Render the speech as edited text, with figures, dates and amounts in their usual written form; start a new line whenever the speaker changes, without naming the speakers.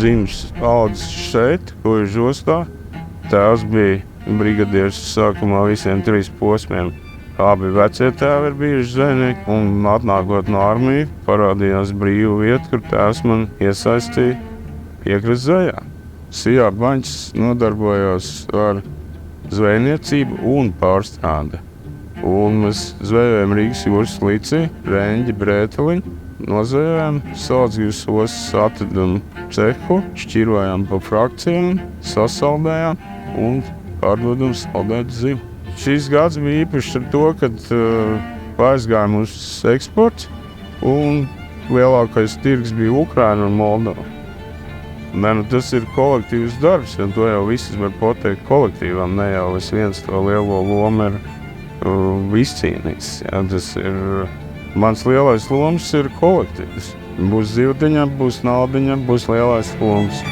dzimis audzis šeit, Kožu ostā. Tēvs bija brigadieris sākumā visiem 3 posmiem. Abi vecie tēvi ir bijuši zvejnieki, un atnākot no armiju, parādījās brīva vieta, kur tēvs man iesaistīja piekrist zvejā. Sijā Baņķis nodarbojās ar zvejniecību un pārstrādi. Un mēs zvejojam Rīgas jūras līcī, Reņģi, Brēteliņu, nozvejojam Salacgrības ostas atvedumu cehu, šķirojam pa frakcijām, sasaldējām un pārdodam saldētu zivu. Šis gads bija īpašs ar to, kad aizgāja mūsu eksports un lielākais tirgs bija Ukraina un Moldova. Tas ir kolektīvs darbs, jo to jau viss var pateikt kolektīvam, ne jau es viens to lielo lomu ir izcīnījis. Tas ir, mans lielais loms ir kolektīvs. Būs zivtiņa, būs naudiņa, būs lielais loms.